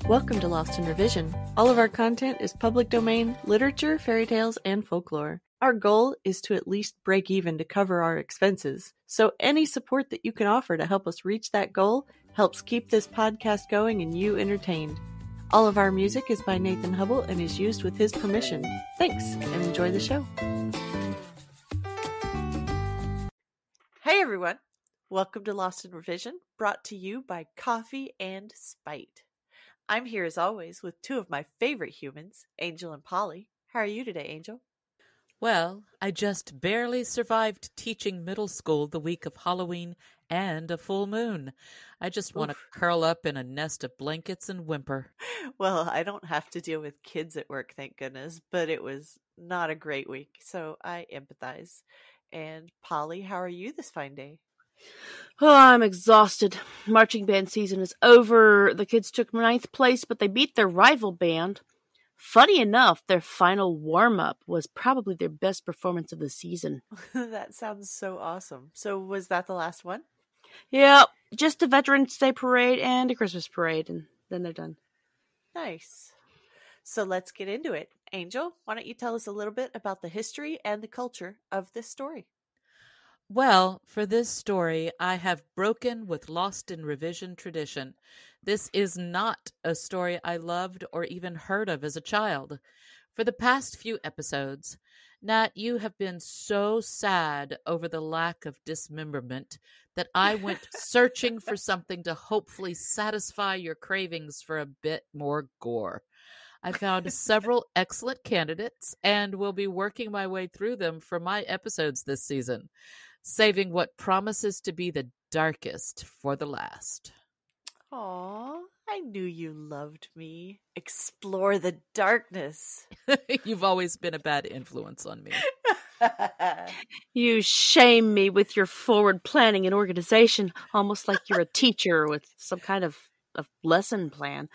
Welcome to Lost in Revision. All of our content is public domain, literature, fairy tales, and folklore. Our goal is to at least break even to cover our expenses, so any support that you can offer to help us reach that goal helps keep this podcast going and you entertained. All of our music is by Nathan Hubble and is used with his permission. Thanks, and enjoy the show. Hey everyone! Welcome to Lost in Revision, brought to you by Coffee and Spite. I'm here as always with two of my favorite humans, Angel and Polly. How are you today, Angel? Well, I just barely survived teaching middle school the week of Halloween and a full moon. I just want to curl up in a nest of blankets and whimper. Well, I don't have to deal with kids at work, thank goodness, but it was not a great week, so I empathize. And Polly, how are you this fine day? Oh, I'm exhausted. Marching band season is over. The kids took 9th place, but they beat their rival band. Funny enough, their final warm-up was probably their best performance of the season. That sounds so awesome. So was that the last one? Yeah, just a Veterans Day parade and a Christmas parade, and then they're done. Nice. So let's get into it. Angel, why don't you tell us a little bit about the history and the culture of this story? Well, for this story, I have broken with Lost in Revision tradition. This is not a story I loved or even heard of as a child. For the past few episodes, Nat, you have been so sad over the lack of dismemberment that I went searching for something to hopefully satisfy your cravings for a bit more gore. I found several excellent candidates and will be working my way through them for my episodes this season, saving what promises to be the darkest for the last. Aw, I knew you loved me. Explore the darkness. You've always been a bad influence on me. You shame me with your forward planning and organization, almost like you're a teacher with some kind of lesson plan.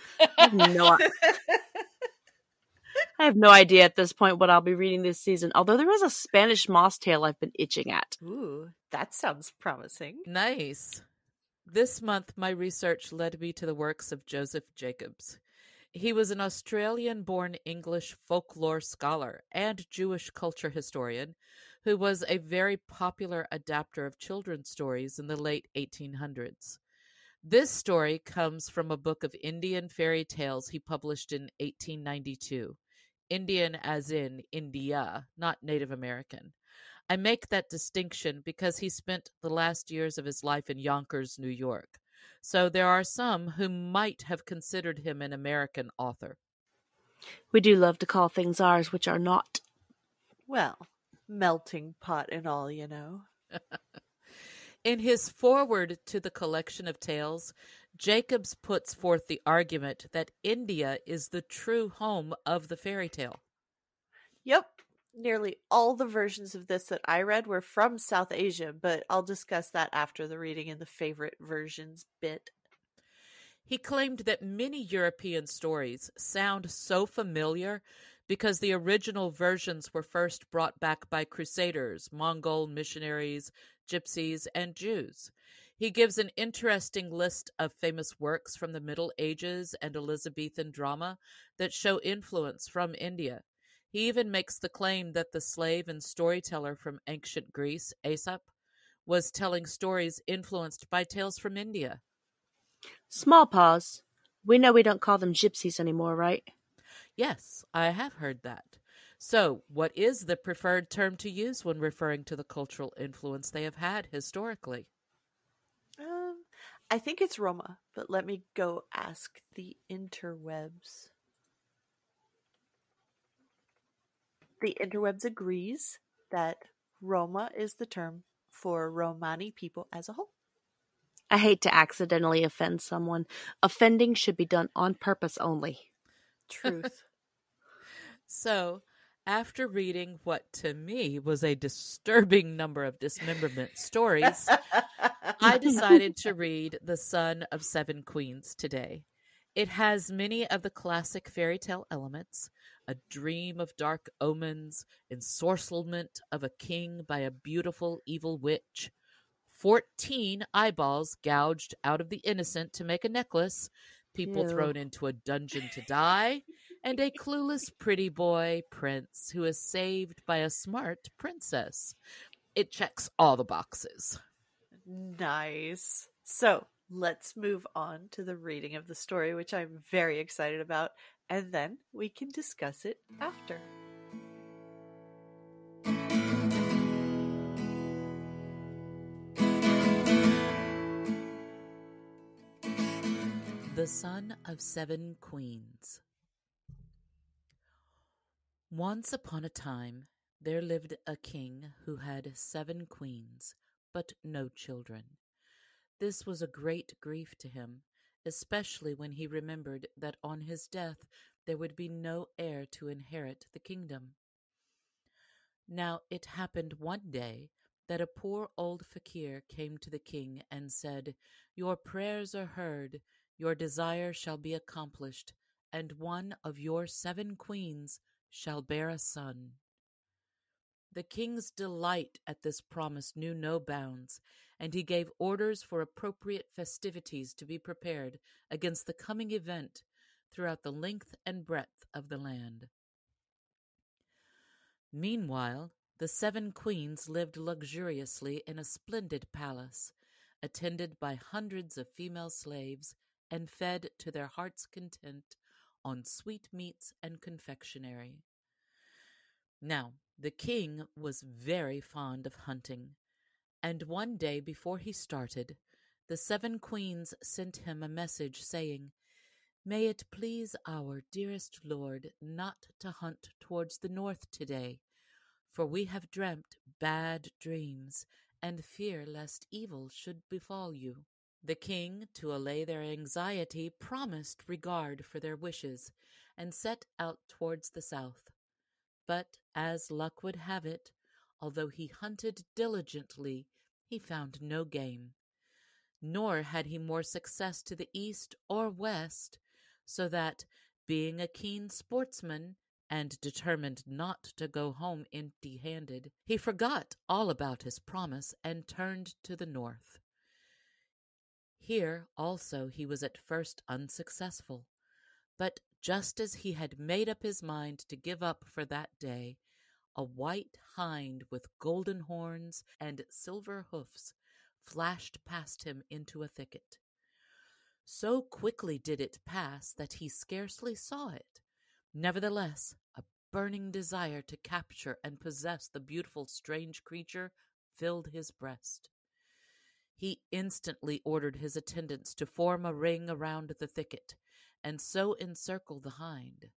I have no idea at this point what I'll be reading this season, although there is a Spanish moss tale I've been itching at. Ooh, that sounds promising. Nice. This month, my research led me to the works of Joseph Jacobs. He was an Australian-born English folklore scholar and Jewish culture historian who was a very popular adapter of children's stories in the late 1800s. This story comes from a book of Indian fairy tales he published in 1892. Indian as in India, not Native American. I make that distinction because he spent the last years of his life in Yonkers, New York. So there are some who might have considered him an American author. We do love to call things ours which are not. Well, melting pot and all, you know. In his foreword to the collection of tales, Jacobs puts forth the argument that India is the true home of the fairy tale. Yep. Nearly all the versions of this that I read were from South Asia, but I'll discuss that after the reading in the favorite versions bit. He claimed that many European stories sound so familiar because the original versions were first brought back by Crusaders, Mongol missionaries, Gypsies, and Jews. He gives an interesting list of famous works from the Middle Ages and Elizabethan drama that show influence from India. He even makes the claim that the slave and storyteller from ancient Greece, Aesop, was telling stories influenced by tales from India. Small pause. We know we don't call them gypsies anymore, right? Yes, I have heard that. So, what is the preferred term to use when referring to the cultural influence they have had historically? I think it's Roma, but let me go ask the interwebs. The interwebs agrees that Roma is the term for Romani people as a whole. I hate to accidentally offend someone. Offending should be done on purpose only. Truth. So, after reading what to me was a disturbing number of dismemberment stories, I decided to read The Son of Seven Queens today. It has many of the classic fairy tale elements, a dream of dark omens, ensorcelment of a king by a beautiful evil witch, 14 eyeballs gouged out of the innocent to make a necklace, people Ew. thrown into a dungeon to die, and a clueless pretty boy prince who is saved by a smart princess. It checks all the boxes. Nice. So let's move on to the reading of the story, which I'm very excited about, and then we can discuss it after. The Son of Seven Queens. Once upon a time, there lived a king who had 7 queens, but no children. This was a great grief to him, especially when he remembered that on his death there would be no heir to inherit the kingdom. Now it happened one day that a poor old fakir came to the king and said, "Your prayers are heard, your desire shall be accomplished, and one of your 7 queens shall bear a son." The king's delight at this promise knew no bounds, and he gave orders for appropriate festivities to be prepared against the coming event throughout the length and breadth of the land. Meanwhile, the 7 queens lived luxuriously in a splendid palace, attended by hundreds of female slaves and fed to their heart's content on sweetmeats and confectionery. Now, the king was very fond of hunting, and one day before he started, the 7 queens sent him a message saying, "May it please our dearest lord not to hunt towards the north today, for we have dreamt bad dreams and fear lest evil should befall you." The king, to allay their anxiety, promised regard for their wishes and set out towards the south. But, as luck would have it, although he hunted diligently, he found no game. Nor had he more success to the east or west, so that, being a keen sportsman and determined not to go home empty-handed, he forgot all about his promise and turned to the north. Here also he was at first unsuccessful, but just as he had made up his mind to give up for that day, a white hind with golden horns and silver hoofs flashed past him into a thicket. So quickly did it pass that he scarcely saw it. Nevertheless, a burning desire to capture and possess the beautiful strange creature filled his breast. He instantly ordered his attendants to form a ring around the thicket, and so encircle the hind.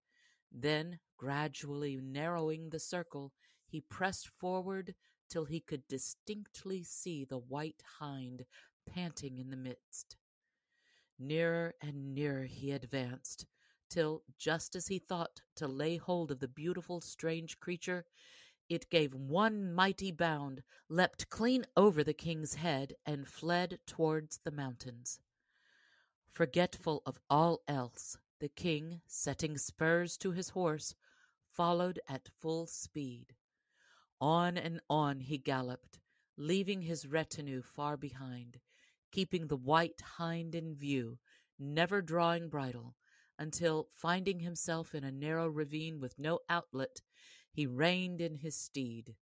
Then, gradually narrowing the circle, he pressed forward till he could distinctly see the white hind panting in the midst. Nearer and nearer he advanced, till, just as he thought to lay hold of the beautiful strange creature, it gave one mighty bound, leapt clean over the king's head, and fled towards the mountains. Forgetful of all else, the king, setting spurs to his horse, followed at full speed. On and on he galloped, leaving his retinue far behind, keeping the white hind in view, never drawing bridle, until, finding himself in a narrow ravine with no outlet, he reined in his steed.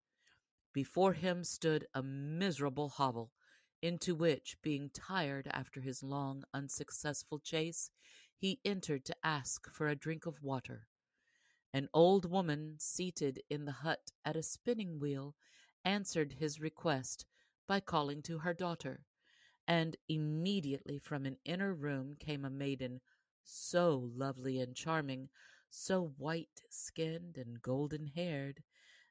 Before him stood a miserable hovel, into which, being tired after his long, unsuccessful chase, he entered to ask for a drink of water. An old woman, seated in the hut at a spinning wheel, answered his request by calling to her daughter, and immediately from an inner room came a maiden so lovely and charming, so white-skinned and golden-haired,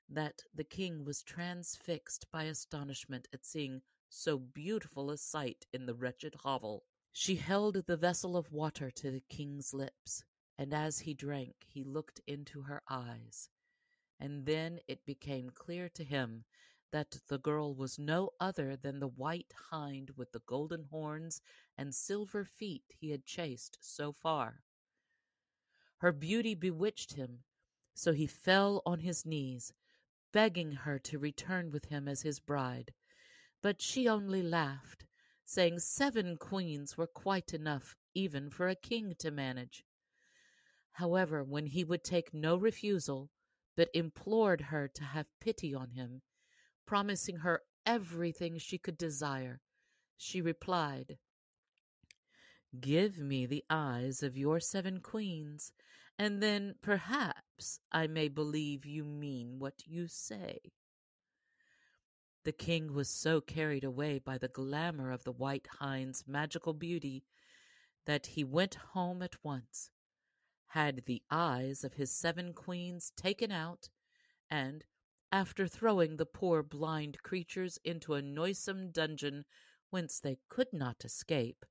that the king was transfixed by astonishment at seeing so beautiful a sight in the wretched hovel. She held the vessel of water to the king's lips, and as he drank he looked into her eyes, and then it became clear to him that the girl was no other than the white hind with the golden horns and silver feet he had chased so far. Her beauty bewitched him, so he fell on his knees, begging her to return with him as his bride. But she only laughed, saying 7 queens were quite enough even for a king to manage. However, when he would take no refusal, but implored her to have pity on him, promising her everything she could desire, she replied, "Give me the eyes of your 7 queens, and then perhaps I may believe you mean what you say." The king was so carried away by the glamour of the white hind's magical beauty that he went home at once, had the eyes of his 7 queens taken out, and, after throwing the poor blind creatures into a noisome dungeon whence they could not escape,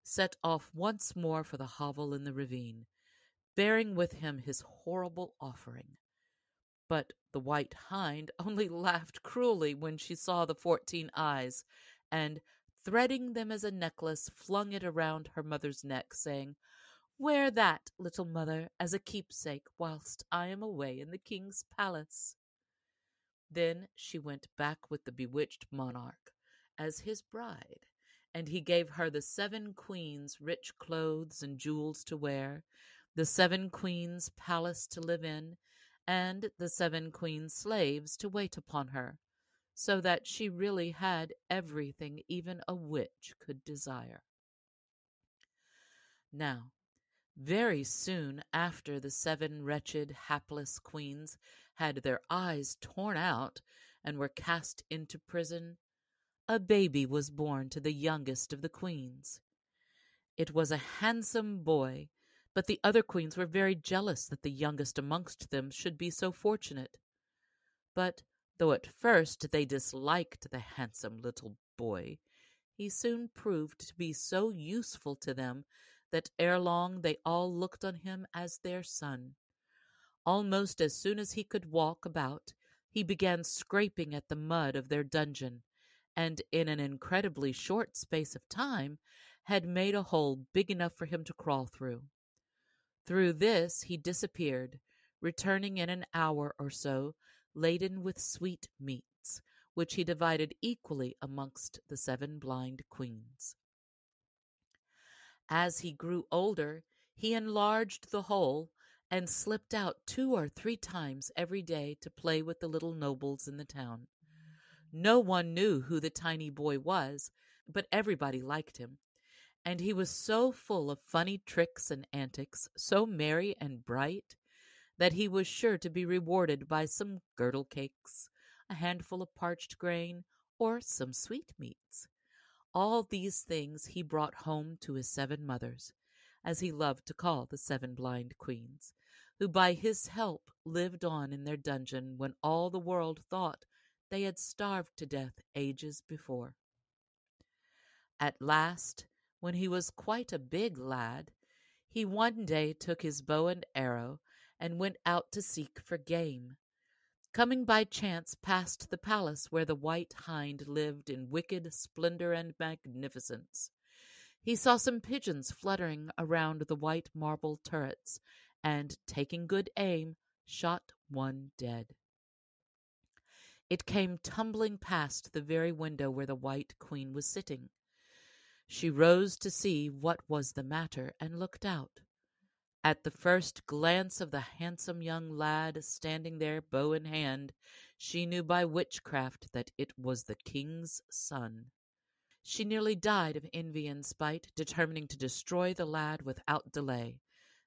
set off once more for the hovel in the ravine, bearing with him his horrible offering. But the white hind only laughed cruelly when she saw the 14 eyes, and, threading them as a necklace, flung it around her mother's neck, saying, "Wear that, little mother, as a keepsake whilst I am away in the king's palace." Then she went back with the bewitched monarch as his bride, and he gave her the 7 queens rich clothes and jewels to wear, the 7 queens' palace to live in, and the 7 queens' slaves to wait upon her, so that she really had everything even a witch could desire. Now, very soon after the 7 wretched, hapless queens had their eyes torn out and were cast into prison, a baby was born to the youngest of the queens. It was a handsome boy, but the other queens were very jealous that the youngest amongst them should be so fortunate. But though at first they disliked the handsome little boy, he soon proved to be so useful to them that ere long they all looked on him as their son. Almost as soon as he could walk about, he began scraping at the mud of their dungeon, and in an incredibly short space of time had made a hole big enough for him to crawl through. Through this he disappeared, returning in an hour or so, laden with sweetmeats, which he divided equally amongst the 7 blind queens. As he grew older, he enlarged the hole and slipped out 2 or 3 times every day to play with the little nobles in the town. No one knew who the tiny boy was, but everybody liked him, and he was so full of funny tricks and antics, so merry and bright, that he was sure to be rewarded by some girdle cakes, a handful of parched grain, or some sweetmeats. All these things he brought home to his 7 mothers, as he loved to call the 7 blind queens, who by his help lived on in their dungeon when all the world thought they had starved to death ages before. At last, when he was quite a big lad, he one day took his bow and arrow and went out to seek for game. Coming by chance past the palace where the white hind lived in wicked splendor and magnificence, he saw some pigeons fluttering around the white marble turrets, and, taking good aim, shot one dead. It came tumbling past the very window where the white queen was sitting. She rose to see what was the matter and looked out. At the first glance of the handsome young lad standing there, bow in hand, she knew by witchcraft that it was the king's son. She nearly died of envy and spite, determining to destroy the lad without delay.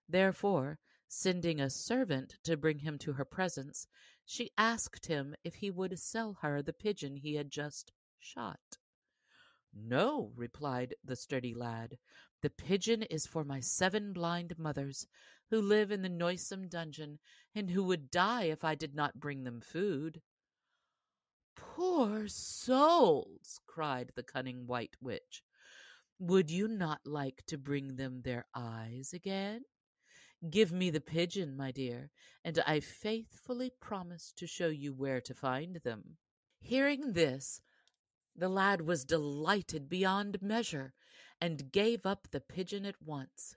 Therefore, sending a servant to bring him to her presence, she asked him if he would sell her the pigeon he had just shot. "No," replied the sturdy lad, "the pigeon is for my 7 blind mothers, who live in the noisome dungeon, and who would die if I did not bring them food." "Poor souls!" cried the cunning white witch. "Would you not like to bring them their eyes again? Give me the pigeon, my dear, and I faithfully promise to show you where to find them." Hearing this, the lad was delighted beyond measure, and gave up the pigeon at once.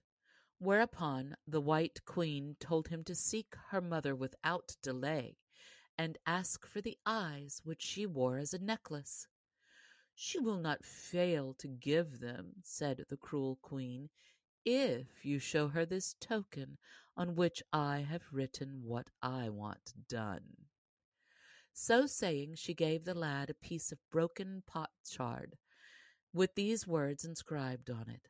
Whereupon the white queen told him to seek her mother without delay, and ask for the eyes which she wore as a necklace. "She will not fail to give them," said the cruel queen, "if you show her this token on which I have written what I want done." So saying, she gave the lad a piece of broken potsherd, with these words inscribed on it: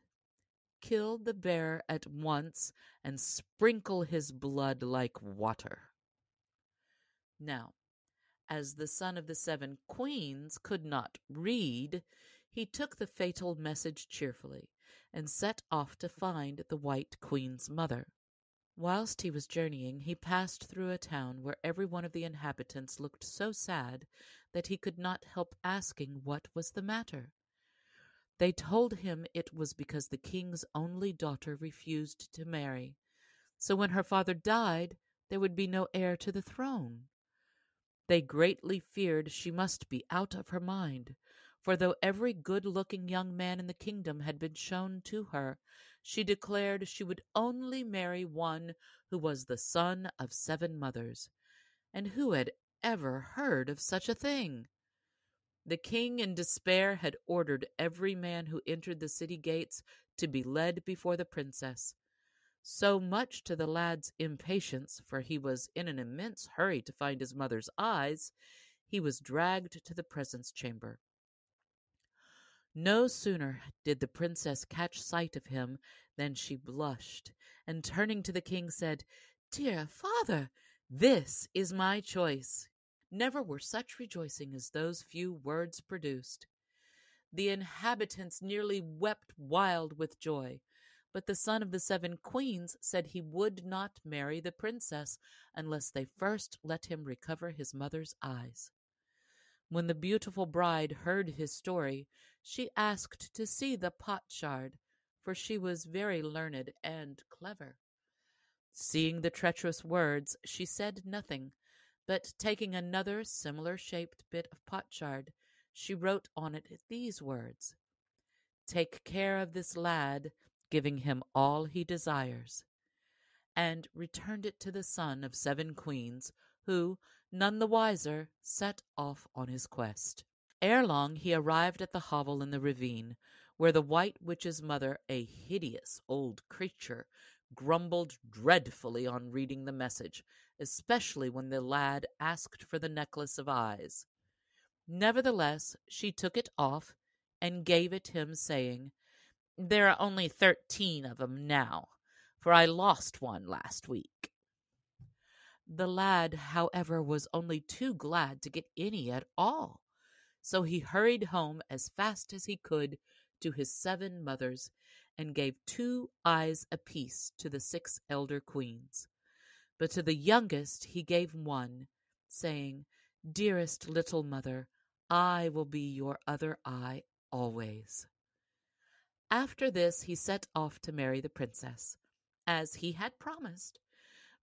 "Kill the bear at once, and sprinkle his blood like water." Now, as the son of the 7 queens could not read, he took the fatal message cheerfully, and set off to find the White Queen's mother. Whilst he was journeying, he passed through a town where every one of the inhabitants looked so sad that he could not help asking what was the matter. They told him it was because the king's only daughter refused to marry, so when her father died, there would be no heir to the throne. They greatly feared she must be out of her mind, for though every good-looking young man in the kingdom had been shown to her, she declared she would only marry one who was the son of 7 mothers. And who had ever heard of such a thing? The king, in despair, had ordered every man who entered the city gates to be led before the princess. So much to the lad's impatience, for he was in an immense hurry to find his mother's eyes, he was dragged to the presence chamber. No sooner did the princess catch sight of him than she blushed, and turning to the king said, "Dear father, this is my choice." Never were such rejoicing as those few words produced. The inhabitants nearly wept wild with joy, but the son of the 7 queens said he would not marry the princess unless they first let him recover his mother's eyes. When the beautiful bride heard his story, she asked to see the potsherd, for she was very learned and clever. Seeing the treacherous words, she said nothing, but taking another similar-shaped bit of potsherd, she wrote on it these words: "Take care of this lad, giving him all he desires," and returned it to the son of 7 queens, who, none the wiser, set off on his quest. Ere long he arrived at the hovel in the ravine, where the White Witch's mother, a hideous old creature, grumbled dreadfully on reading the message, especially when the lad asked for the necklace of eyes. Nevertheless, she took it off and gave it him, saying, "There are only 13 of 'em now, for I lost one last week." The lad, however, was only too glad to get any at all, so he hurried home as fast as he could to his 7 mothers, and gave 2 eyes apiece to the 6 elder queens. But to the youngest he gave 1, saying, "Dearest little mother, I will be your other eye always." After this he set off to marry the princess, as he had promised.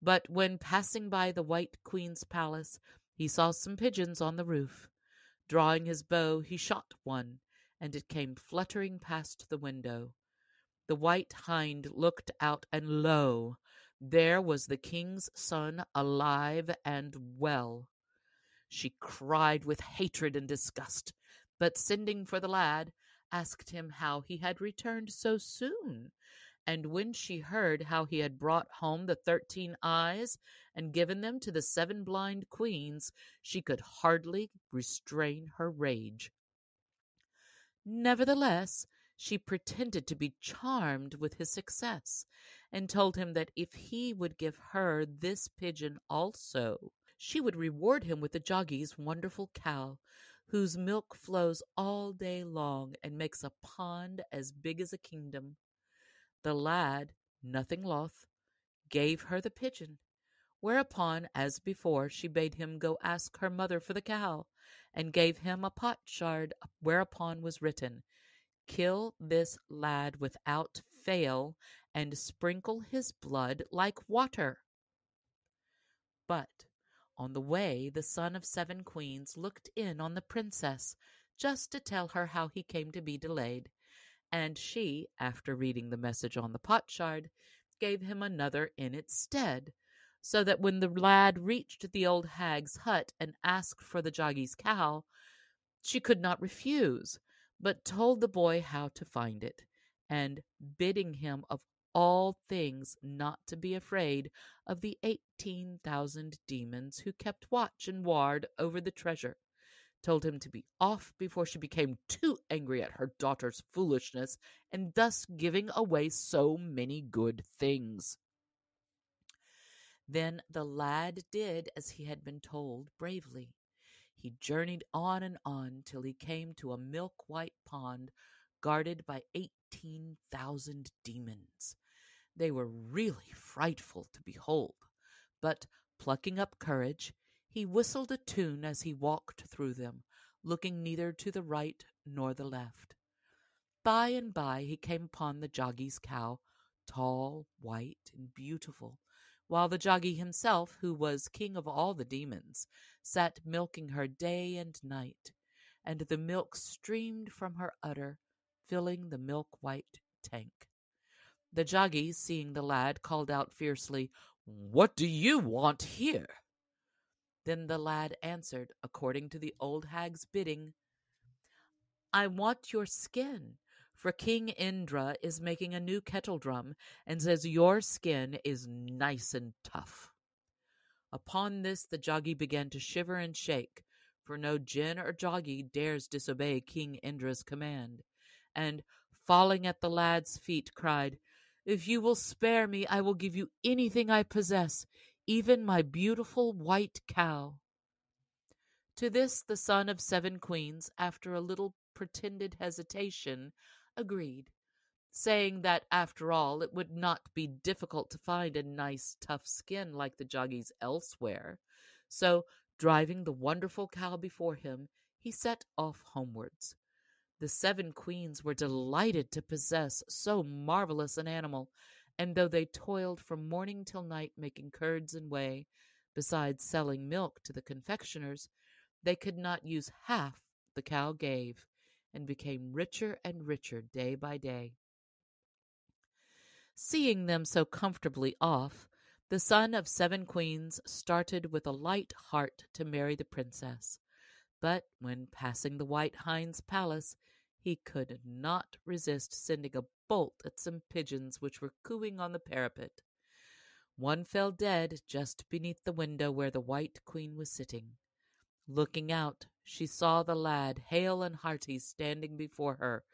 But when passing by the White Queen's palace, he saw some pigeons on the roof. Drawing his bow, he shot one, and it came fluttering past the window. The white hind looked out, and lo, there was the king's son alive and well. She cried with hatred and disgust, but sending for the lad, asked him how he had returned so soon. And when she heard how he had brought home the 13 eyes and given them to the 7 blind queens, she could hardly restrain her rage. Nevertheless, she pretended to be charmed with his success, and told him that if he would give her this pigeon also, she would reward him with the Joggy's wonderful cow, whose milk flows all day long and makes a pond as big as a kingdom. The lad, nothing loth, gave her the pigeon, whereupon, as before, she bade him go ask her mother for the cow, and gave him a potsherd, whereupon was written, "Kill this lad without fail, and sprinkle his blood like water." But on the way the son of 7 queens looked in on the princess, just to tell her how he came to be delayed, and she, after reading the message on the potsherd, gave him another in its stead, so that when the lad reached the old hag's hut and asked for the Joggy's cow, she could not refuse, but told the boy how to find it, and bidding him of all things not to be afraid of the 18,000 demons who kept watch and ward over the treasure, told him to be off before she became too angry at her daughter's foolishness and thus giving away so many good things. Then the lad did as he had been told bravely. He journeyed on and on till he came to a milk-white pond guarded by 18,000 demons. They were really frightful to behold, but plucking up courage, he whistled a tune as he walked through them, looking neither to the right nor the left. By and by he came upon the Joggy's cow, tall, white, and beautiful, while the Joggy himself, who was king of all the demons, sat milking her day and night, and the milk streamed from her udder, filling the milk-white tank. The Joggy, seeing the lad, called out fiercely, "What do you want here?" Then the lad answered, according to the old hag's bidding, "I want your skin, for King Indra is making a new kettle drum, and says your skin is nice and tough." Upon this the Joggy began to shiver and shake, for no Jinn or Joggy dares disobey King Indra's command, and, falling at the lad's feet, cried, "If you will spare me, I will give you anything I possess, even my beautiful white cow." To this the son of 7 queens, after a little pretended hesitation, agreed, saying that after all it would not be difficult to find a nice tough skin like the Joggy's elsewhere. So, driving the wonderful cow before him, he set off homewards. The 7 queens were delighted to possess so marvelous an animal, and though they toiled from morning till night making curds and whey, besides selling milk to the confectioners, they could not use half the cow gave, and became richer and richer day by day. Seeing them so comfortably off, the son of 7 queens started with a light heart to marry the princess. But when passing the White Hind's palace, he could not resist sending a bolt at some pigeons which were cooing on the parapet. One fell dead just beneath the window where the White Queen was sitting. Looking out, she saw the lad, hale and hearty, standing before her,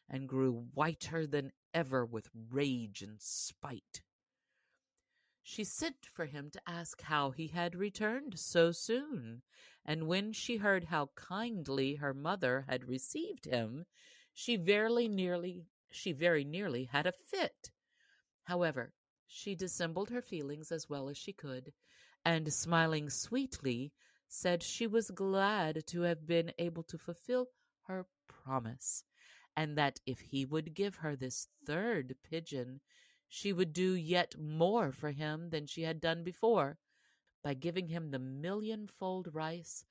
and grew whiter than ever with rage and spite. She sent for him to ask how he had returned so soon, and when she heard how kindly her mother had received him, she very nearly had a fit. However, she dissembled her feelings as well as she could, and smiling sweetly, said she was glad to have been able to fulfill her promise, and that if he would give her this 3rd pigeon, she would do yet more for him than she had done before, by giving him the 1,000,000-fold rice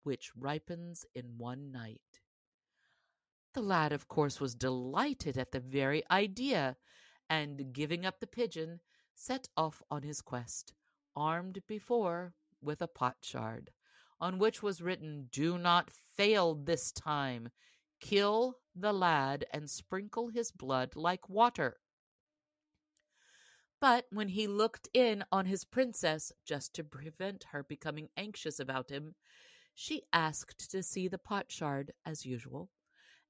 which ripens in one night. The lad, of course, was delighted at the very idea, and, giving up the pigeon, set off on his quest, armed before with a potsherd, on which was written, "Do not fail this time. Kill the lad and sprinkle his blood like water." But when he looked in on his princess, just to prevent her becoming anxious about him, she asked to see the potsherd as usual,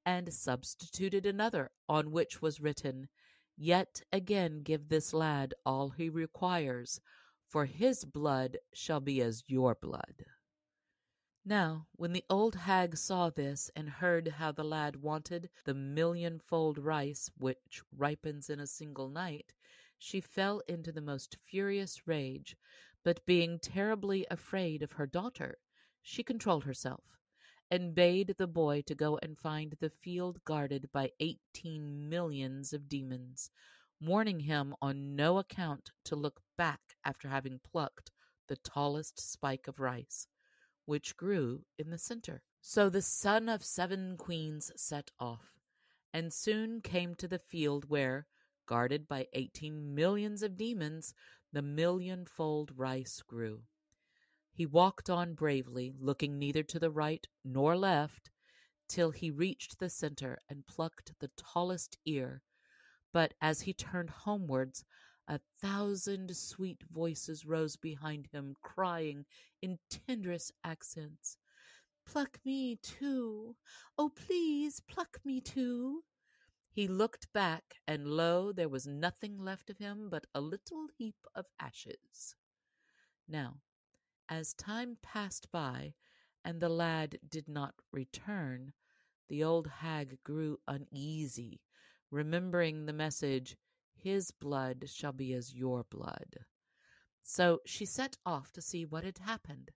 and substituted another, on which was written, "Yet again give this lad all he requires, for his blood shall be as your blood." Now, when the old hag saw this, and heard how the lad wanted the 1,000,000-fold rice which ripens in a single night, she fell into the most furious rage, but being terribly afraid of her daughter, she controlled herself, and bade the boy to go and find the field guarded by 18 millions of demons, warning him on no account to look back after having plucked the tallest spike of rice, which grew in the center. So the son of 7 queens set off, and soon came to the field where, guarded by 18 millions of demons, the 1,000,000-fold rice grew. He walked on bravely, looking neither to the right nor left, till he reached the center and plucked the tallest ear. But as he turned homewards, 1,000 sweet voices rose behind him, crying in tenderest accents, "Pluck me too! Oh, please pluck me too!" He looked back, and lo, there was nothing left of him but a little heap of ashes. Now, as time passed by, and the lad did not return, the old hag grew uneasy, remembering the message, "His blood shall be as your blood." So she set off to see what had happened.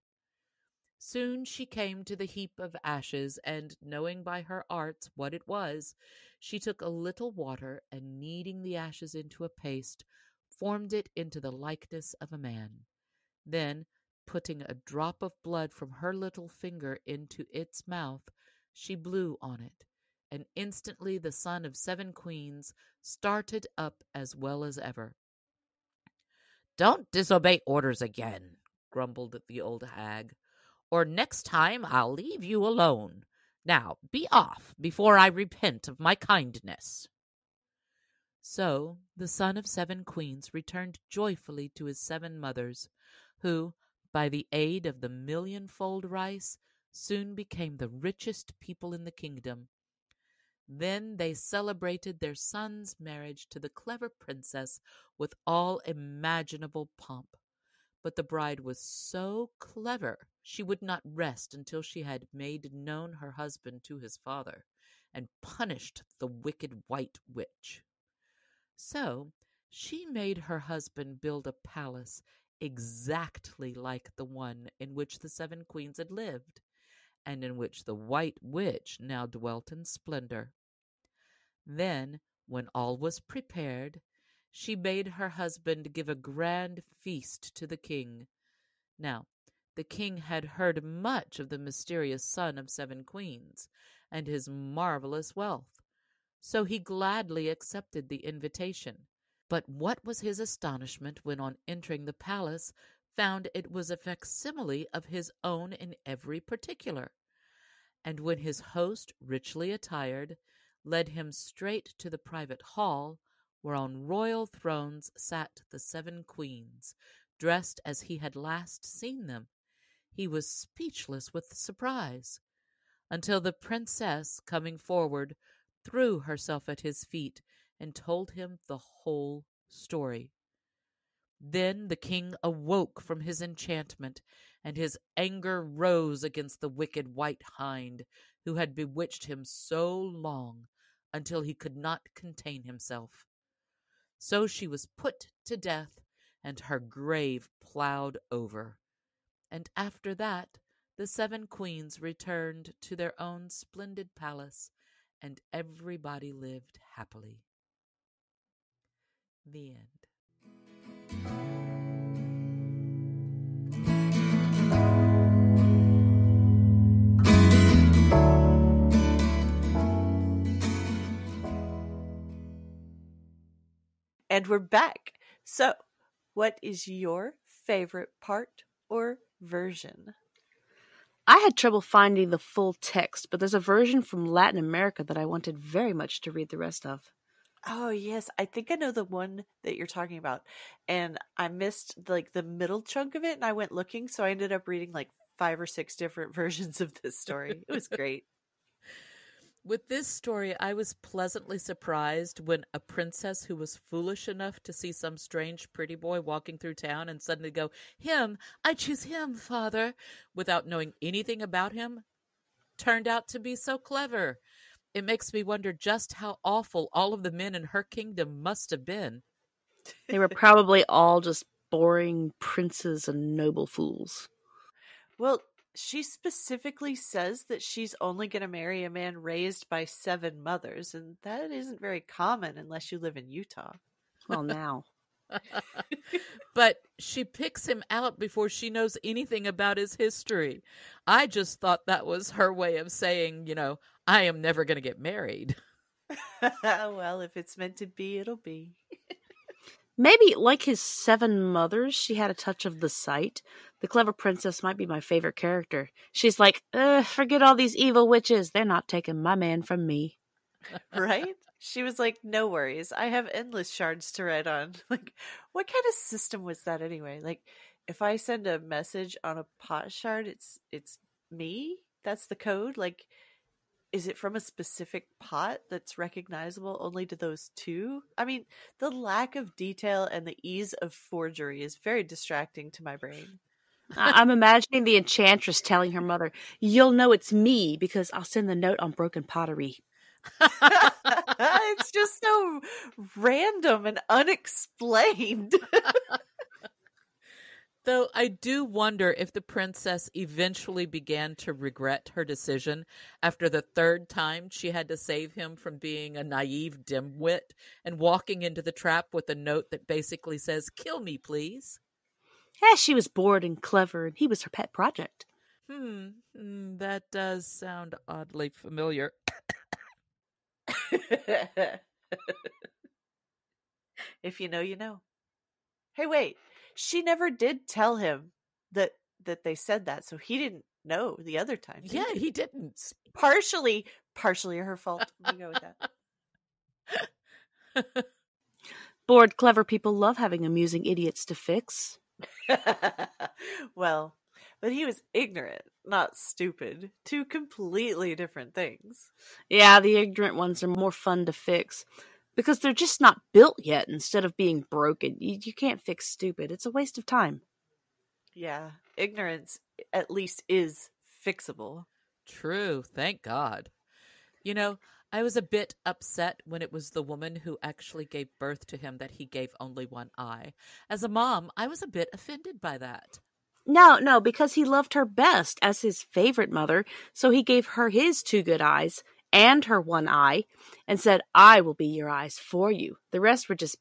Soon she came to the heap of ashes, and knowing by her arts what it was, she took a little water, and kneading the ashes into a paste, formed it into the likeness of a man. Then, putting a drop of blood from her little finger into its mouth, she blew on it, and instantly the son of 7 queens started up as well as ever. "Don't disobey orders again," grumbled the old hag, "or next time I'll leave you alone. Now be off before I repent of my kindness." So the son of 7 queens returned joyfully to his 7 mothers, who, by the aid of the millionfold rice, soon became the richest people in the kingdom. Then they celebrated their son's marriage to the clever princess with all imaginable pomp. But the bride was so clever, she would not rest until she had made known her husband to his father, and punished the wicked white witch. So she made her husband build a palace exactly like the one in which the 7 queens had lived, and in which the white witch now dwelt in splendor. Then, when all was prepared, she bade her husband give a grand feast to the king. Now, the king had heard much of the mysterious son of 7 queens, and his marvelous wealth, so he gladly accepted the invitation. But what was his astonishment when, on entering the palace, found it was a facsimile of his own in every particular. And when his host, richly attired, led him straight to the private hall, where on royal thrones sat the 7 queens, dressed as he had last seen them, he was speechless with surprise, until the princess, coming forward, threw herself at his feet and told him the whole story. Then the king awoke from his enchantment, and his anger rose against the wicked white hind, who had bewitched him so long until he could not contain himself. So she was put to death, and her grave plowed over. And after that, the 7 queens returned to their own splendid palace, and everybody lived happily. The end. And we're back. So, what is your favorite part or version? I had trouble finding the full text, but there's a version from Latin America that I wanted very much to read the rest of. Oh, yes. I think I know the one that you're talking about. And I missed like the middle chunk of it, and I went looking, so I ended up reading like 5 or 6 different versions of this story. It was great. With this story, I was pleasantly surprised when a princess who was foolish enough to see some strange pretty boy walking through town and suddenly go, "Him, I choose him, father," without knowing anything about him, turned out to be so clever. It makes me wonder just how awful all of the men in her kingdom must have been. They were probably all just boring princes and noble fools. Well, she specifically says that she's only going to marry a man raised by 7 mothers, and that isn't very common unless you live in Utah. Well, now. But she picks him out before she knows anything about his history. I just thought that was her way of saying, I am never going to get married. Well, if it's meant to be, it'll be. Maybe, like his 7 mothers, she had a touch of the sight. The clever princess might be my favorite character. She's like, forget all these evil witches. They're not taking my man from me. Right? She was like, no worries. I have endless shards to write on. Like, what kind of system was that anyway? Like, if I send a message on a pot shard, it's me? That's the code? Like, is it from a specific pot that's recognizable only to those two? I mean, the lack of detail and the ease of forgery is very distracting to my brain. I'm imagining the enchantress telling her mother, you'll know it's me because I'll send the note on broken pottery. It's just so random and unexplained. Though I do wonder if the princess eventually began to regret her decision after the 3rd time she had to save him from being a naive dimwit and walking into the trap with a note that basically says, "Kill me, please." She was bored and clever, and he was her pet project. That does sound oddly familiar. If you know, you know. Hey, wait. She never did tell him that they said that, so he didn't know the other times. Yeah, he didn't. Partially her fault. I'm gonna go with that. Bored, clever people love having amusing idiots to fix. Well, but he was ignorant, not stupid. 2 completely different things. Yeah, the ignorant ones are more fun to fix. Because they're just not built yet instead of being broken. You can't fix stupid. It's a waste of time. Yeah, ignorance at least is fixable. True, thank God. You know, I was a bit upset when it was the woman who actually gave birth to him that he gave only one eye. As a mom, I was a bit offended by that. No, because he loved her best as his favorite mother, so he gave her his 2 good eyes and her 1 eye and said, I will be your eyes for you. The rest were just,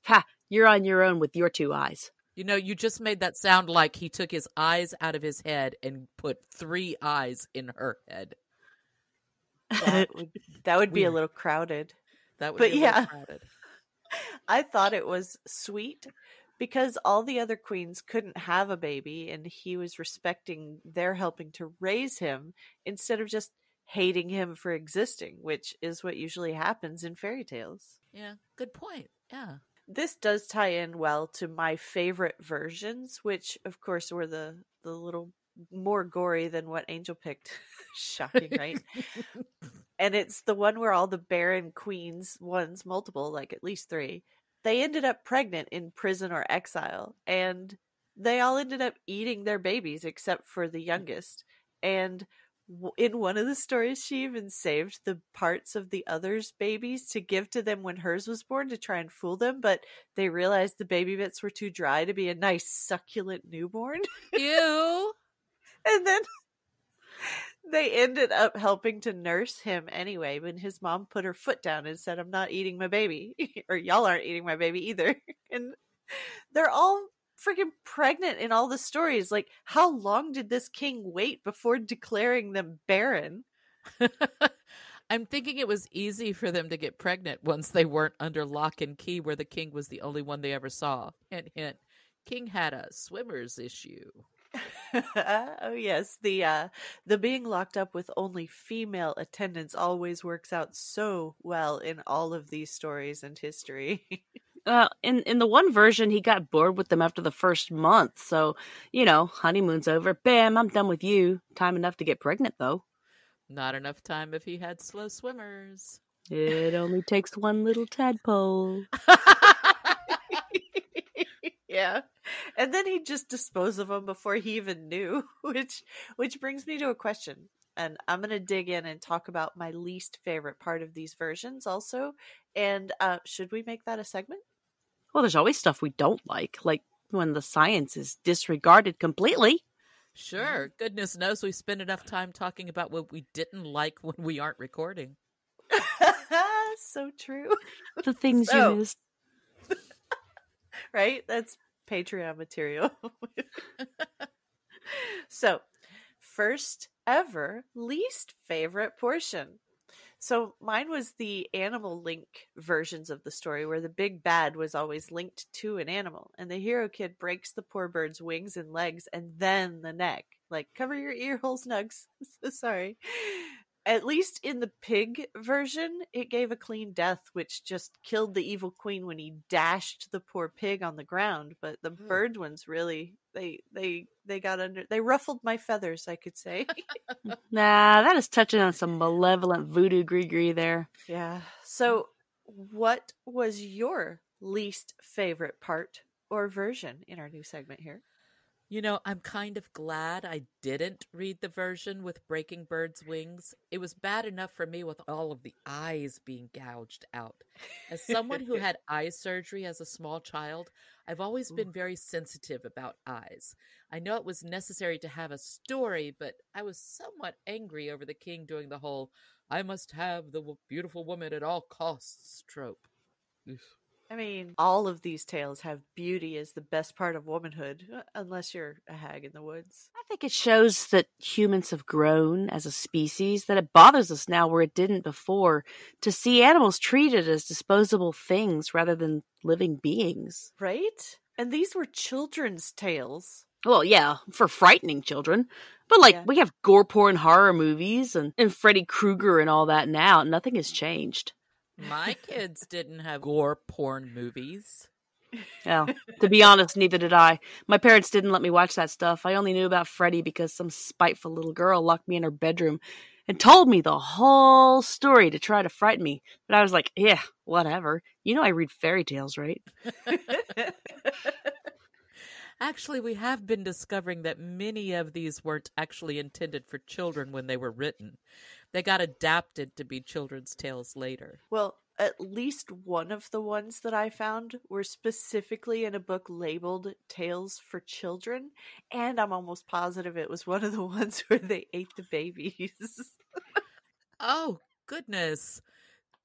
you're on your own with your 2 eyes. You know, you just made that sound like he took his eyes out of his head and put 3 eyes in her head. That would be a little crowded. That would be a little crowded. I thought it was sweet because all the other queens couldn't have a baby and he was respecting their helping to raise him instead of just hating him for existing, which is what usually happens in fairy tales. Yeah, good point. Yeah. This does tie in well to my favorite versions, which of course were the little more gory than what Angel picked. Shocking, right? And it's the one where all the barren queens, ones, multiple, like at least 3, they ended up pregnant in prison or exile, and they all ended up eating their babies except for the youngest. And in one of the stories, she even saved the parts of the others' babies to give to them when hers was born to try and fool them, but they realized the baby bits were too dry to be a nice succulent newborn. Ew! And then they ended up helping to nurse him anyway when his mom put her foot down and said, I'm not eating my baby. Or y'all aren't eating my baby either. And they're all freaking pregnant in all the stories. Like, how long did this king wait before declaring them barren? I'm thinking it was easy for them to get pregnant once they weren't under lock and key where the king was the only one they ever saw. Hint, hint. King had a swimmer's issue. Oh yes, the being locked up with only female attendants always works out so well in all of these stories and history. In the one version, he got bored with them after the first month. So, honeymoon's over. Bam, I'm done with you. Time enough to get pregnant, though. Not enough time if he had slow swimmers. It only takes one little tadpole. Yeah. And then he'd just dispose of them before he even knew, which brings me to a question. And I'm going to dig in and talk about my least favorite part of these versions also. And should we make that a segment? Well, there's always stuff we don't like when the science is disregarded completely. Sure. Goodness knows we spend enough time talking about what we didn't like when we aren't recording. So true. The things you missed. Right? That's Patreon material. So, first ever least favorite portion. So mine was the animal link versions of the story where the big bad was always linked to an animal and the hero kid breaks the poor bird's wings and legs and then the neck. Like, cover your ear holes, Nugs. So sorry. At least in the pig version, it gave a clean death, which just killed the evil queen when he dashed the poor pig on the ground. But the bird ones really, they got under, they ruffled my feathers, I could say. Nah, that is touching on some malevolent voodoo gree there. Yeah. So, what was your least favorite part or version in our new segment here? You know, I'm kind of glad I didn't read the version with breaking birds' wings. It was bad enough for me with all of the eyes being gouged out. As someone who had eye surgery as a small child, I've always been very sensitive about eyes. I know it was necessary to have a story, but I was somewhat angry over the king doing the whole, I must have the beautiful woman at all costs trope. I mean, all of these tales have beauty as the best part of womanhood, unless you're a hag in the woods. I think it shows that humans have grown as a species, that it bothers us now where it didn't before, to see animals treated as disposable things rather than living beings. Right? And these were children's tales. Well, yeah, for frightening children. But, we have gore porn horror movies and Freddy Krueger and all that now. Nothing has changed. My kids didn't have gore porn movies. Well, to be honest, neither did I. My parents didn't let me watch that stuff. I only knew about Freddy because some spiteful little girl locked me in her bedroom and told me the whole story to try to frighten me. But I was like, yeah, whatever. You know I read fairy tales, right? Actually, we have been discovering that many of these weren't actually intended for children when they were written. They got adapted to be children's tales later. Well, at least one of the ones that I found were specifically in a book labeled Tales for Children, and I'm almost positive it was one of the ones where they ate the babies. Oh, goodness.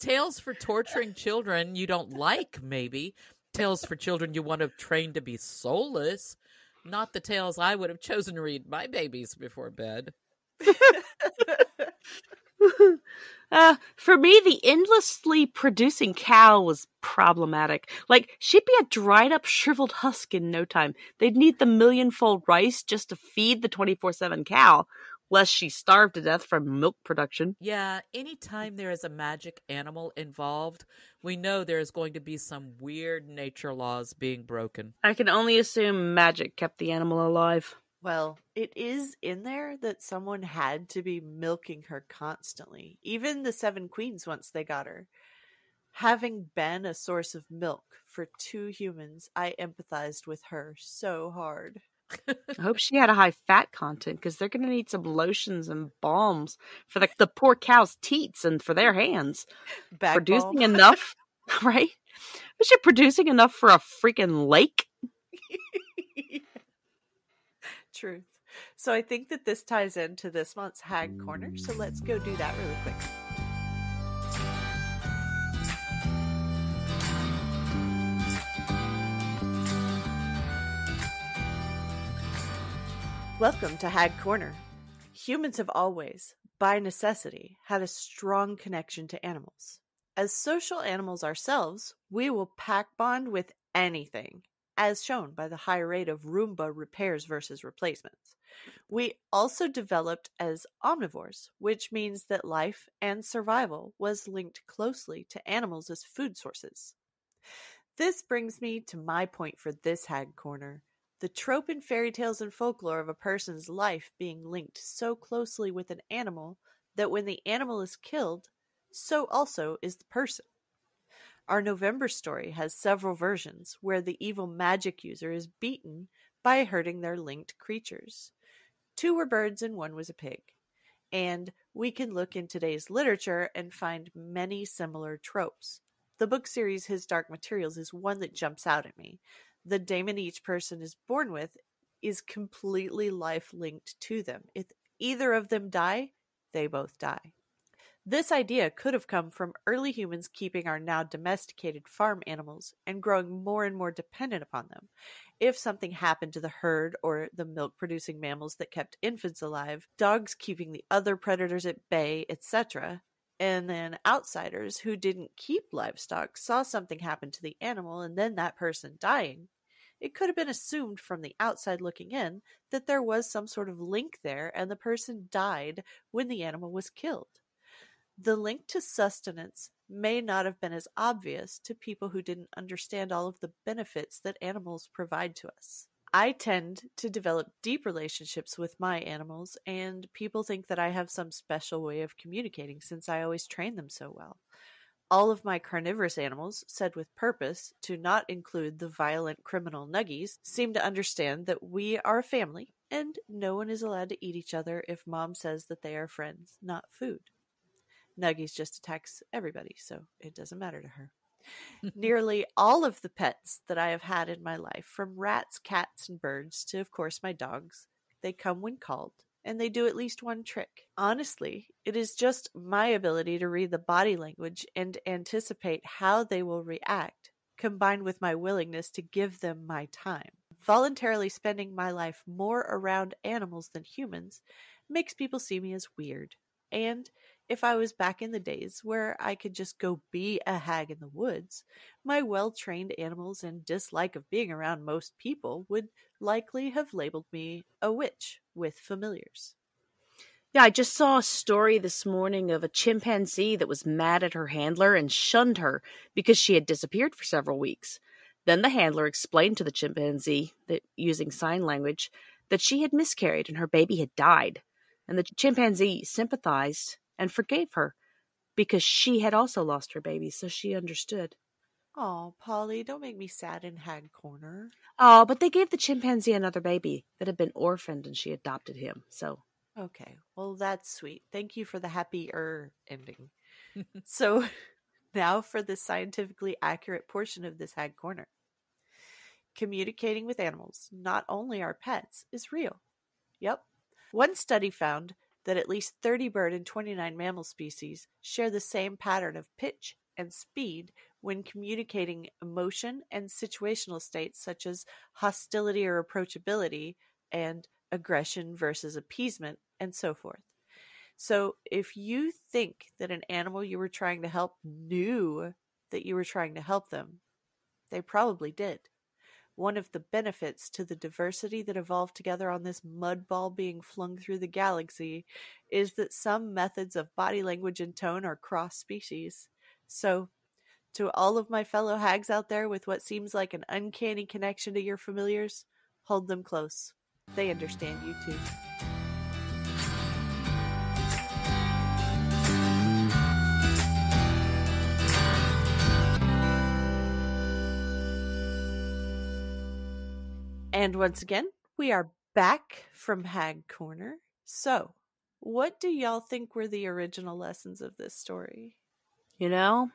Tales for torturing children you don't like, maybe. Tales for children you want to train to be soulless. Not the tales I would have chosen to read my babies before bed. For me, the endlessly producing cow was problematic. Like, she'd be a dried up, shriveled husk in no time. They'd need the millionfold rice just to feed the 24/7 cow, lest she starved to death from milk production. Yeah, anytime there is a magic animal involved, we know there is going to be some weird nature laws being broken. I can only assume magic kept the animal alive. Well, it is in there that someone had to be milking her constantly. Even the Seven Queens, once they got her. Having been a source of milk for 2 humans, I empathized with her so hard. I hope she had a high fat content, because they're going to need some lotions and balms for the poor cow's teats and for their hands. Back producing balm. Enough, right? Was she producing enough for a freaking lake? Truth. So I think that this ties into this month's Hag Corner, so let's go do that really quick. Welcome to Hag Corner. Humans have always, by necessity, had a strong connection to animals. As social animals ourselves, we will pack bond with anything, as shown by the high rate of Roomba repairs versus replacements. We also developed as omnivores, which means that life and survival was linked closely to animals as food sources. This brings me to my point for this Hag Corner. The trope in fairy tales and folklore of a person's life being linked so closely with an animal that when the animal is killed, so also is the person. Our November story has several versions where the evil magic user is beaten by hurting their linked creatures. 2 were birds and 1 was a pig. And we can look in today's literature and find many similar tropes. The book series His Dark Materials is one that jumps out at me. The daemon each person is born with is completely life-linked to them. If either of them die, they both die. This idea could have come from early humans keeping our now domesticated farm animals and growing more and more dependent upon them. If something happened to the herd or the milk-producing mammals that kept infants alive, dogs keeping the other predators at bay, etc., And then outsiders who didn't keep livestock saw something happen to the animal and then that person dying. It could have been assumed from the outside looking in that there was some sort of link there and the person died when the animal was killed. The link to sustenance may not have been as obvious to people who didn't understand all of the benefits that animals provide to us. I tend to develop deep relationships with my animals, and people think that I have some special way of communicating since I always train them so well. All of my carnivorous animals, said with purpose to not include the violent criminal nuggies, seem to understand that we are a family, and no one is allowed to eat each other if Mom says that they are friends, not food. Nuggies just attacks everybody, so it doesn't matter to her. Nearly all of the pets that I have had in my life, from rats, cats, and birds to, of course, my dogs, they come when called, and they do at least one trick. Honestly, it is just my ability to read the body language and anticipate how they will react, combined with my willingness to give them my time. Voluntarily spending my life more around animals than humans makes people see me as weird. And if I was back in the days where I could just go be a hag in the woods, my well-trained animals and dislike of being around most people would likely have labeled me a witch with familiars. Yeah, I just saw a story this morning of a chimpanzee that was mad at her handler and shunned her because she had disappeared for several weeks. Then the handler explained to the chimpanzee, that using sign language, that she had miscarried and her baby had died. And the chimpanzee sympathized and forgave her because she had also lost her baby, so she understood. Oh, Polly, don't make me sad in Hag Corner. Oh, but they gave the chimpanzee another baby that had been orphaned and she adopted him, so... Okay, well, that's sweet. Thank you for the happier ending. So, now for the scientifically accurate portion of this Hag Corner. Communicating with animals, not only our pets, is real. Yep. One study found that at least 30 bird and 29 mammal species share the same pattern of pitch and speed when communicating emotion and situational states such as hostility or approachability and aggression versus appeasement, and so forth. So if you think that an animal you were trying to help knew that you were trying to help them, they probably did. One of the benefits to the diversity that evolved together on this mud ball being flung through the galaxy is that some methods of body language and tone are cross-species. So, to all of my fellow hags out there with what seems like an uncanny connection to your familiars, hold them close. They understand you too. And once again, we are back from Hag Corner. So, what do y'all think were the original lessons of this story? You know,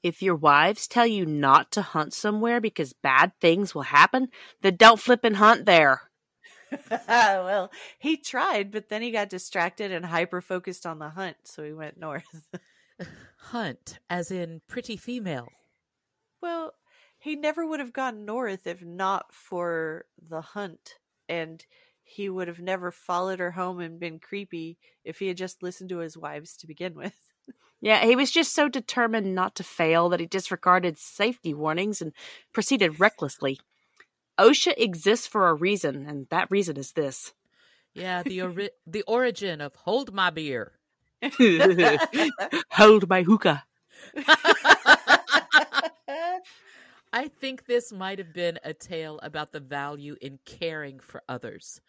if your wives tell you not to hunt somewhere because bad things will happen, then don't flip and hunt there. Well, he tried, but then he got distracted and hyper-focused on the hunt, so he went north. Hunt, as in pretty female. Well, he never would have gone north if not for the hunt, and he would have never followed her home and been creepy if he had just listened to his wives to begin with. Yeah, he was just so determined not to fail that he disregarded safety warnings and proceeded recklessly. OSHA exists for a reason, and that reason is this. Yeah, the origin of hold my beer. Hold my hookah. I think this might have been a tale about the value in caring for others.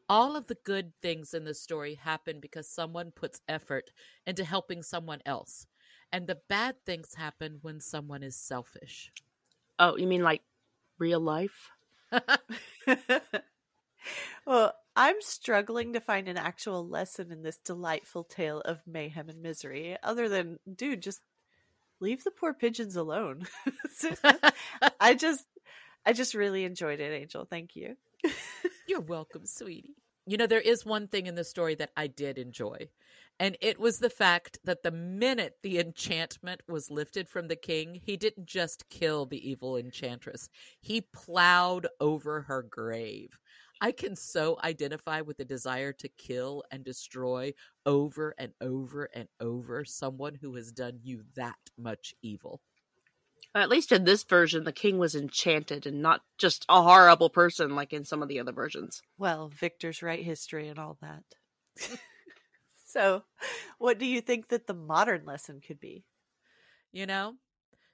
All of the good things in the story happen because someone puts effort into helping someone else. And the bad things happen when someone is selfish. Oh, you mean like real life? Well, I'm struggling to find an actual lesson in this delightful tale of mayhem and misery, other than, dude, just leave the poor pigeons alone. I just really enjoyed it, Angel. Thank you. You're welcome, sweetie. You know, there is one thing in the story that I did enjoy, and it was the fact that the minute the enchantment was lifted from the king, he didn't just kill the evil enchantress. He plowed over her grave. I can so identify with the desire to kill and destroy over and over and over someone who has done you that much evil. At least in this version, the king was enchanted and not just a horrible person like in some of the other versions. Well, Victor's right history and all that. So, what do you think that the modern lesson could be? You know,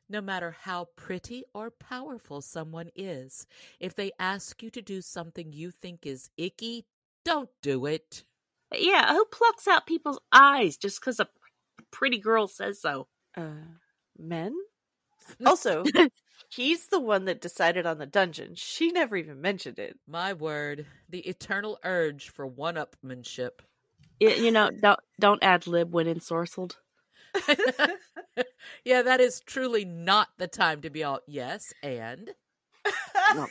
no matter how pretty or powerful someone is, if they ask you to do something you think is icky, don't do it. Yeah, who plucks out people's eyes just because a pretty girl says so? Men? Also, he's the one that decided on the dungeon. She never even mentioned it. My word, the eternal urge for one-upmanship. Don't ad-lib when ensorcelled. Yeah, that is truly not the time to be all, yes, and? No.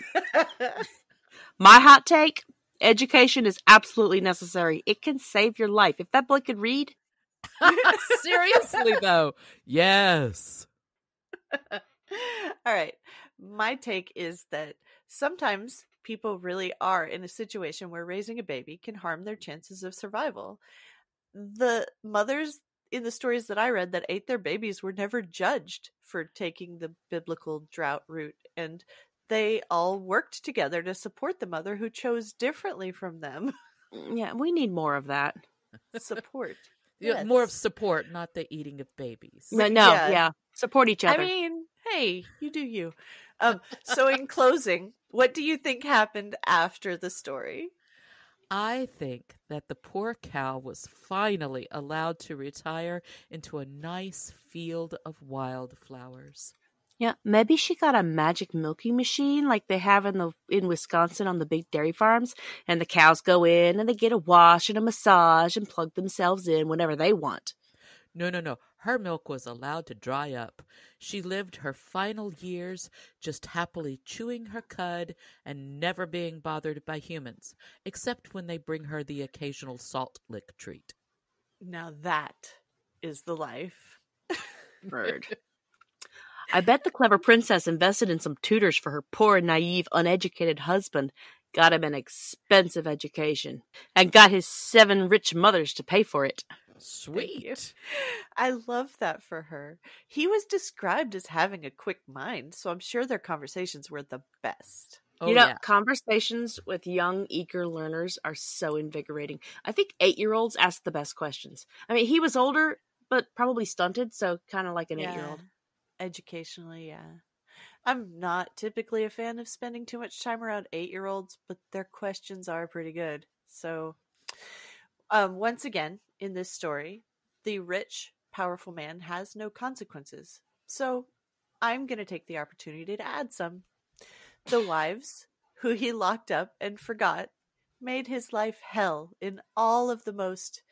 My hot take, education is absolutely necessary. It can save your life. If that boy could read. Seriously, though. Yes. All right. My take is that sometimes people really are in a situation where raising a baby can harm their chances of survival. The mothers in the stories that I read that ate their babies were never judged for taking the biblical drought route, and they all worked together to support the mother who chose differently from them. Yeah, we need more of that. Support. Yes. More of support, not the eating of babies. Yeah. Support each other. I mean, hey, you do you. So in closing, what do you think happened after the story? I think that the poor cow was finally allowed to retire into a nice field of wildflowers. Yeah, maybe she got a magic milking machine like they have in Wisconsin on the big dairy farms, and the cows go in and they get a wash and a massage and plug themselves in whenever they want. No. Her milk was allowed to dry up. She lived her final years just happily chewing her cud and never being bothered by humans, except when they bring her the occasional salt lick treat. Now that is the life. Bird. I bet the clever princess invested in some tutors for her poor, naive, uneducated husband, got him an expensive education, and got his 7 rich mothers to pay for it. Sweet. I love that for her. He was described as having a quick mind, so I'm sure their conversations were the best. Conversations with young, eager learners are so invigorating. I think 8-year-olds ask the best questions. I mean, he was older, but probably stunted, so kind of like an 8-year-old. Educationally, yeah. I'm not typically a fan of spending too much time around 8-year-olds, but their questions are pretty good. So, once again, in this story, the rich, powerful man has no consequences. So, I'm going to take the opportunity to add some. The wives, who he locked up and forgot, made his life hell in all of the most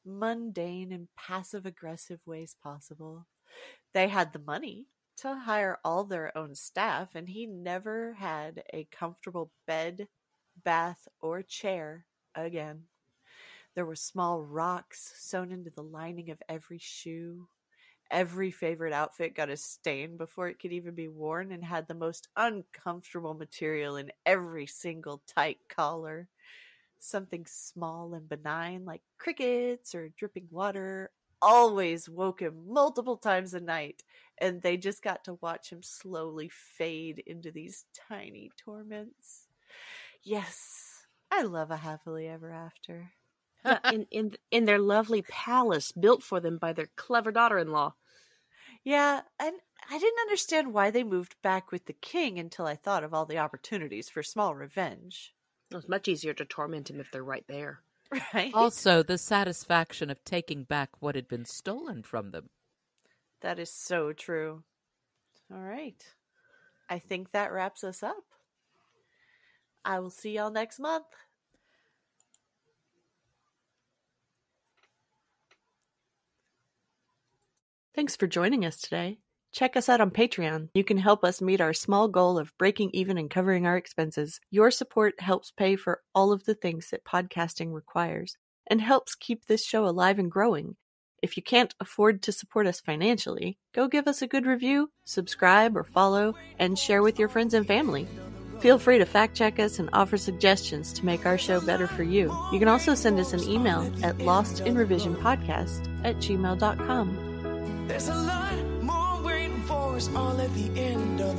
mundane and passive-aggressive ways possible. They had the money to hire all their own staff, and he never had a comfortable bed, bath, or chair again. There were small rocks sewn into the lining of every shoe. Every favorite outfit got a stain before it could even be worn, and had the most uncomfortable material in every single tight collar. Something small and benign like crickets or dripping water always woke him multiple times a night, and they just got to watch him slowly fade into these tiny torments. Yes, I love a happily ever after. in their lovely palace built for them by their clever daughter-in-law. Yeah, and I didn't understand why they moved back with the king until I thought of all the opportunities for small revenge. It was much easier to torment him if they're right there. Right? Also, the satisfaction of taking back what had been stolen from them. That is so true. All right. I think that wraps us up. I will see y'all next month. Thanks for joining us today. Check us out on Patreon. You can help us meet our small goal of breaking even and covering our expenses. Your support helps pay for all of the things that podcasting requires and helps keep this show alive and growing. If you can't afford to support us financially, go give us a good review, subscribe or follow, and share with your friends and family. Feel free to fact check us and offer suggestions to make our show better for you. You can also send us an email at lostinrevisionpodcast@gmail.com. There's a lot more waiting for us all at the end of